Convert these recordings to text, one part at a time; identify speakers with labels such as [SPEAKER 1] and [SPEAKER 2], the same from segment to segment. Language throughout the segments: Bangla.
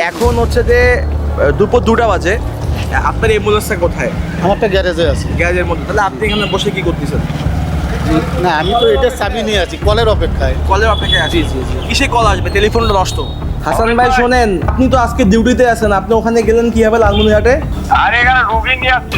[SPEAKER 1] এখন হচ্ছে যে দুপুর 2টা বাজে, আপনার অ্যাম্বুলেন্সটা কোথায়?
[SPEAKER 2] আমারটা গ্যারেজে আছে।
[SPEAKER 1] গ্যারেজের মধ্যে। তাহলে আপনি এখানে বসে কি করতেছেন?
[SPEAKER 2] না, আমি তো এটা চাবি নিয়ে আছি, কলের অপেক্ষায়।
[SPEAKER 1] কলের অপেক্ষায় আছি।
[SPEAKER 2] জি।
[SPEAKER 1] কিসে কল আসবে? টেলিফোনটা নষ্ট। হাসান ভাই শোনেন, আপনি তো আজকে ডিউটিতে আছেন, আপনি ওখানে গেলেন কিভাবে লালমনিরহাটে?
[SPEAKER 3] আরে এখানে রুগী নিয়ে আসছি।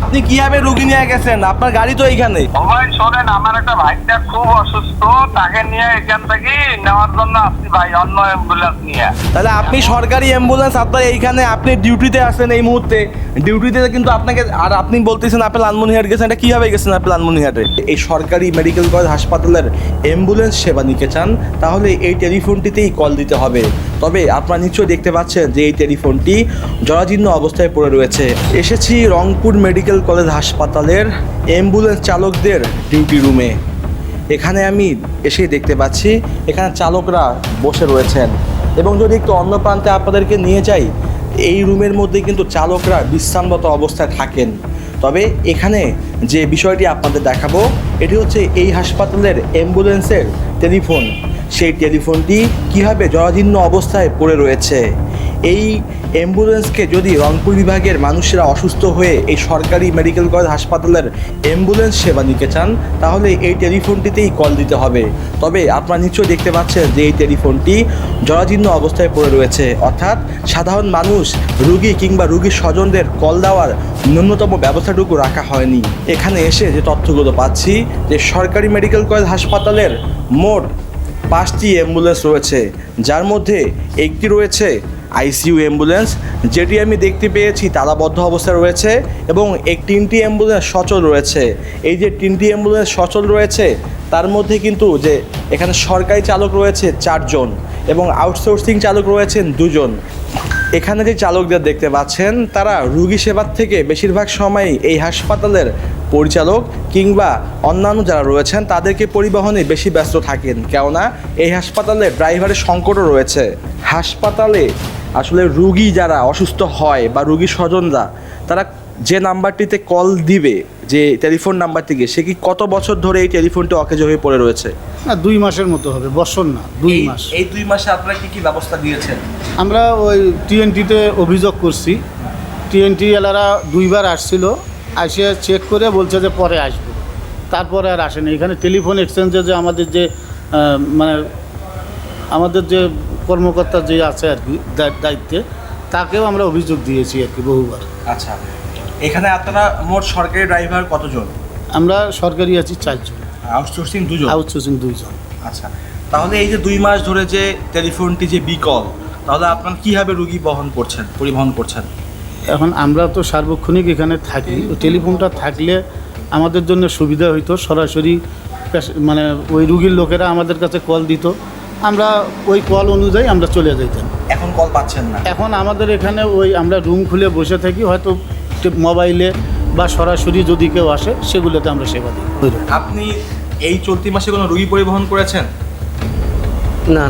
[SPEAKER 1] আপনি কিভাবে রুগী নিয়ে গেছেন? আপনার গাড়ি তো এইখানে।
[SPEAKER 3] ভাই শোনেন, আমার একটা ভাইটা খুব অসুস্থ, তাকে নিয়ে এখান থেকে নেওয়ার জন্য আসছি ভাই, অন্য অ্যাম্বুলেন্স নিয়ে।
[SPEAKER 1] তাহলে আপনি সরকারি অ্যাম্বুলেন্স, আপনার এইখানে, আপনি ডিউটিতে আছেন এই মুহূর্তে, ডিউটিতে কিন্তু আপনাকে, আর আপনি বলতেছেন আপনি লালমনিরহাট গেছেন, এটা কীভাবে গেছেন আপনি লালমনিরহাটে? এই সরকারি মেডিকেল কলেজ হাসপাতালের অ্যাম্বুলেন্স সেবা নিতে চান তাহলে এই টেলিফোনটিতেই কল দিতে হবে। তবে আপনারা নিশ্চয়ই দেখতে পাচ্ছেন যে এই টেলিফোনটি জরাজীর্ণ অবস্থায় পড়ে রয়েছে। এসেছি রংপুর মেডিকেল কলেজ হাসপাতালের অ্যাম্বুলেন্স চালকদের ডিউটি রুমে। এখানে আমি এসে দেখতে পাচ্ছি এখানে চালকরা বসে রয়েছেন, এবং যদি একটু অন্য প্রান্তে আপনাদেরকে নিয়ে যাই, এই রুমের মধ্যে কিন্তু চালকরা বিশ্রামরত অবস্থায় থাকেন। তবে এখানে যে বিষয়টি আপনাদের দেখাবো, এটি হচ্ছে এই হাসপাতালের অ্যাম্বুলেন্সের টেলিফোন। সেই টেলিফোনটি কীভাবে জরাজীর্ণ অবস্থায় পড়ে রয়েছে। এই অ্যাম্বুলেন্সকে যদি রংপুর বিভাগের মানুষেরা অসুস্থ হয়ে এই সরকারি মেডিকেল কলেজ হাসপাতালের অ্যাম্বুলেন্স সেবা নিতে চান তাহলে এই টেলিফোনটিতেই কল দিতে হবে। তবে আপনারা নিশ্চয়ই দেখতে পাচ্ছেন যে এই টেলিফোনটি জরাজীর্ণ অবস্থায় পড়ে রয়েছে, অর্থাৎ সাধারণ মানুষ, রুগী কিংবা রুগীর স্বজনদের কল দেওয়ার ন্যূনতম ব্যবস্থাটুকু রাখা হয়নি। এখানে এসে যে তথ্যগুলো পাচ্ছি যে সরকারি মেডিকেল কলেজ হাসপাতালের মোট 5টি অ্যাম্বুলেন্স রয়েছে, যার মধ্যে একটি রয়েছে আইসিইউ অ্যাম্বুলেন্স, যেটি আমি দেখতে পেয়েছি তালাবদ্ধ অবস্থায় রয়েছে, এবং 3টি অ্যাম্বুলেন্স সচল রয়েছে। এই যে 3টি অ্যাম্বুলেন্স সচল রয়েছে তার মধ্যে কিন্তু যে এখানে সরকারি চালক রয়েছে 4 জন এবং আউটসোর্সিং চালক রয়েছেন 2 জন। এখানে যে চালকদের দেখতে পাচ্ছেন তারা রুগী সেবার থেকে বেশিরভাগ সময়ই এই হাসপাতালের পরিচালক কিংবা অন্যান্য যারা রয়েছেন তাদেরকে পরিবহনে বেশি ব্যস্ত থাকেন, কেননা এই হাসপাতালে ড্রাইভারের সংকটও রয়েছে। হাসপাতালে আসলে রুগী যারা অসুস্থ হয় বা রুগীর স্বজনরা, তারা যে নাম্বারটিতে কল দিবে, যে টেলিফোন নাম্বার থেকে, সে কি কত বছর ধরে এই টেলিফোনটি অকেজো হয়ে পড়ে রয়েছে?
[SPEAKER 2] না, 2 মাসের মতো হবে, বছর না, 2 মাস।
[SPEAKER 1] এই 2 মাসে আপনারা কি ব্যবস্থা দিয়েছেন?
[SPEAKER 2] আমরা ওই টিএনটিতে অভিযোগ করছি। টিএনটি এলারা 2বার আসছিল, আসে চেক করে বলছে যে পরে আসবো, তারপরে আর আসেনি। এখানে টেলিফোন এক্সচেঞ্জে যে আমাদের যে মানে আমাদের যে কর্মকর্তা যে আছে আর কি দায়িত্বে, তাকেও আমরা অভিযোগ দিয়েছি আর কি বহুবার।
[SPEAKER 1] আচ্ছা, এখানে আপনারা মোট সরকারি ড্রাইভার কতজন?
[SPEAKER 2] আমরা সরকারি আছি 4 জন,
[SPEAKER 1] আউটসোর্সিং 2 জন।
[SPEAKER 2] আউটসোর্সিং 2 জন।
[SPEAKER 1] আচ্ছা, তাহলে এই যে 2 মাস ধরে যে টেলিফোনটি যে বিকল, তাহলে আপনারা কীভাবে রুগী পরিবহন করছেন?
[SPEAKER 2] এখন আমরা তো সার্বক্ষণিক এখানে থাকি, টেলিফোনটা থাকলে আমাদের জন্য সুবিধা হইতো। সরাসরি মানে ওই রুগীর লোকেরা আমাদের কাছে কল দিত, আমরা ওই কল অনুযায়ী আমরা চলে যেতাম।
[SPEAKER 1] এখন কল পাচ্ছেন না?
[SPEAKER 2] এখন আমাদের এখানে ওই আমরা রুম খুলে বসে থাকি, হয়তো মোবাইলে বা সরাসরি যদি কেউ আসে সেগুলোতে আমরা সেবা দিই।
[SPEAKER 1] আপনি এই চলতি মাসে কোনো রুগী পরিবহন করেছেন?
[SPEAKER 4] না।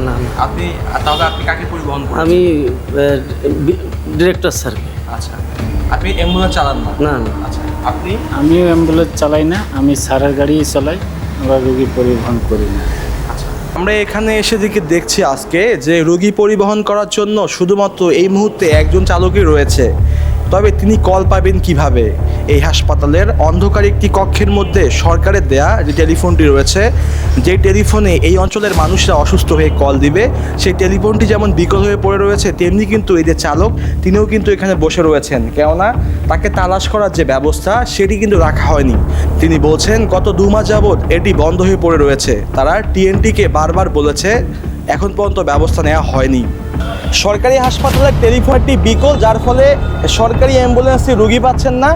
[SPEAKER 1] তাহলে আপনি কাকে পরিবহন করেন?
[SPEAKER 4] আমি ডিরেক্টর স্যারকে।
[SPEAKER 1] আচ্ছা, আপনি অ্যাম্বুলেন্স চালান না?
[SPEAKER 4] না।
[SPEAKER 1] আচ্ছা, আপনি?
[SPEAKER 5] আমিও অ্যাম্বুলেন্স চালাই না, আমি স্যারের গাড়ি চালাই, আমরা রোগী পরিবহন করি না।
[SPEAKER 1] আমরা এখানে এসে দেখছি আজকে যে রোগী পরিবহন করার জন্য শুধুমাত্র এই মুহূর্তে একজন চালকই রয়েছে। তবে তিনি কল পাবেন কিভাবে? এই হাসপাতালের অন্ধকার একটি কক্ষের মধ্যে সরকারের দেয়া যে টেলিফোনটি রয়েছে, যে টেলিফোনে এই অঞ্চলের মানুষরা অসুস্থ হয়ে কল দিবে, সেই টেলিফোনটি যেমন বিকল হয়ে পড়ে রয়েছে, তেমনি কিন্তু এই যে চালক, তিনিও কিন্তু এখানে বসে রয়েছেন, কেননা তাকে তালাশ করার যে ব্যবস্থা সেটি কিন্তু রাখা হয়নি। তিনি বলছেন গত 2 মাস যাবৎ এটি বন্ধ হয়ে পড়ে রয়েছে। তারা টিএনটিকে বারবার বলেছে, এখন পর্যন্ত ব্যবস্থা নেওয়া হয়নি। সরকারি হাসপাতালের টেলিফোনটি বিকল, যার ফলে সরকারি অ্যাম্বুলেন্সে রুগী পাচ্ছেন না।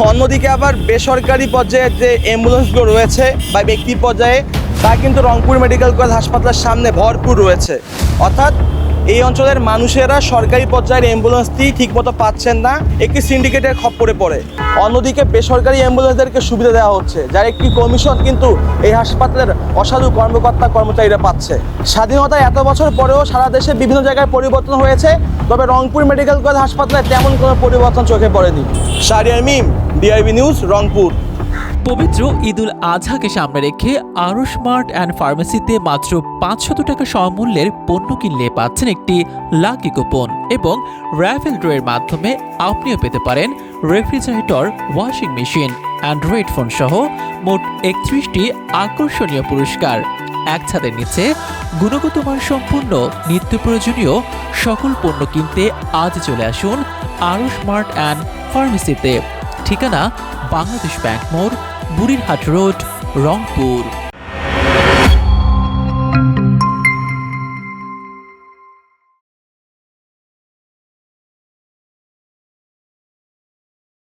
[SPEAKER 1] অন্যদিকে আবার বেসরকারি পর্যায়ে যে অ্যাম্বুলেন্সগুলো রয়েছে বা ব্যক্তি পর্যায়ে, তা কিন্তু রংপুর মেডিকেল কলেজ হাসপাতালের সামনে ভরপুর রয়েছে। অর্থাৎ এই অঞ্চলের মানুষেরা সরকারি পর্যায়ের অ্যাম্বুলেন্সটি ঠিকমতো পাচ্ছেন না, একটি সিন্ডিকেটের খপ্পরে পড়ে। অন্যদিকে বেসরকারি অ্যাম্বুলেন্সদেরকে সুবিধা দেওয়া হচ্ছে, যার একটি কমিশন কিন্তু এই হাসপাতালের অসাধু কর্মচারীরা পাচ্ছে। স্বাধীনতা এত বছর পরেও সারা দেশে বিভিন্ন জায়গায় পরিবর্তন হয়েছে, তবে রংপুর মেডিকেল কলেজ হাসপাতালে তেমন কোনো পরিবর্তন চোখে পড়েনি। শাহরিয়ার মিম, ডিআইবি নিউজ, রংপুর।
[SPEAKER 6] পবিত্র ঈদুল আজহাকে সামনে রেখে আরশ মার্ট অ্যান্ড ফার্মেসিতে মাত্র 500 টাকা সমমূল্যের পণ্য কিনলে পাচ্ছেন একটি লাকি কুপন এবং র্যাফেল ড্রয়ের মাধ্যমে আপনিও পেতে পারেন refrigerator, washing machine, Android phone সহ মোট 31টি আকর্ষণীয় পুরস্কার। এক ছাদের নিচে গুণগত মান সম্পূর্ণ নিত্য প্রয়োজনীয় সকল পণ্য কিনতে আজ চলে আসুন আরশ মার্ট অ্যান্ড ফার্মেসিতে। ঠিকানা বাংলাদেশ ব্যাংক মোড়, বুড়িরহাট রোড, রংপুর।